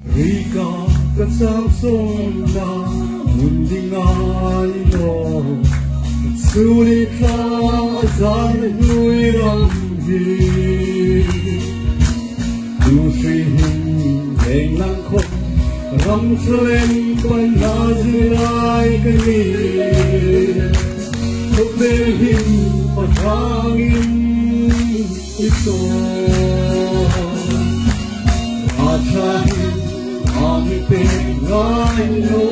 Rika kasamsona mundingai no Sulika azar nuiram hi Nushihim englang khop ram slen panazilai kani Hubehim patangin ito Achahim Amite ngai no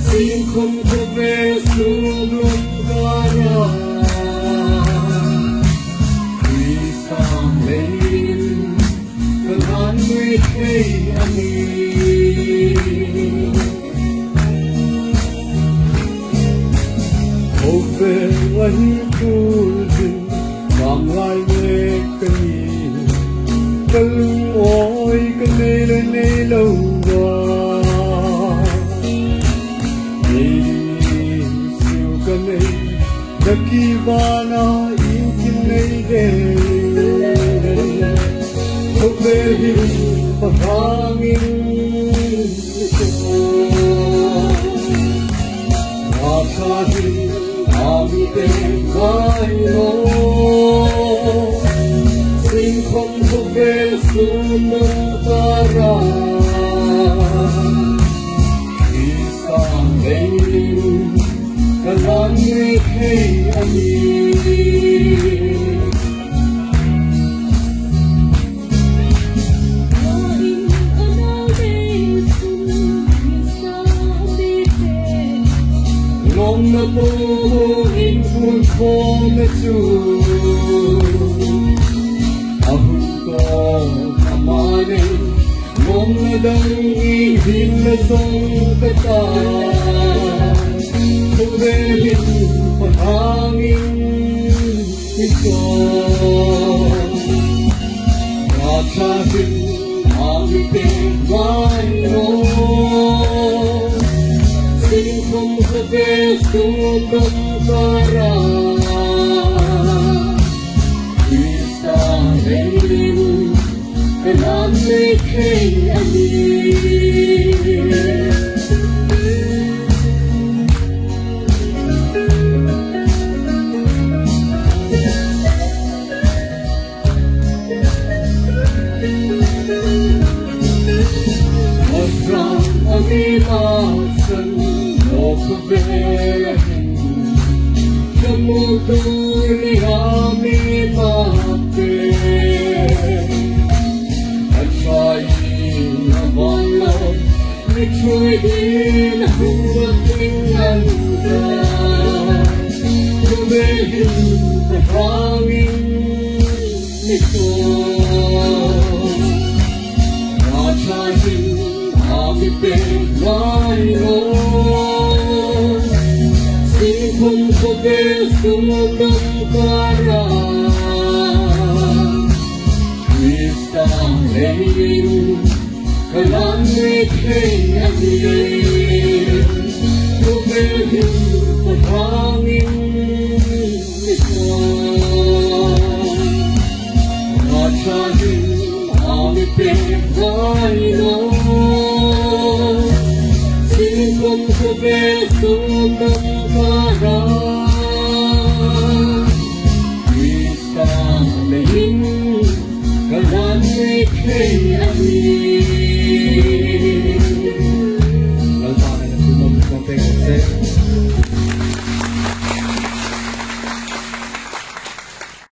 Singkum kobe suglum gara Isang lein Kalan mui kei ani Kobe wahi kulin Mamlai mekani Kalung oi ka nê nê lâu qua siêu ka nê đặc kỳ ba na yêu kim nê đê không bê hin và khang in à cha hin à mi tê gai no Sing không có về xuân para khi sang đây cả lan người thấy ani ngom na po in full form chu Kamane ngom na dang ihim na song kata Kubehin patangin ito Kachahin amitin gaino Singkong kabe sumukang para Isang leilin Kalan mui kei ani Asram amimasan Nokubelehin Kamutuli amimate Chui in huwag tingnan ka Kubehin sa hangin ito Nachahin amitin gaino Singkong kobe sumukang para Isang lein Kalan mui kei ani Kubehin patangin ito Nachahin amitin gaino Singkong kobe sumukang para Isang lein Kalan mui kei ani Hãy subscribe cho kênh Ghiền Mì Gõ để không bỏ lỡ những video hấp dẫn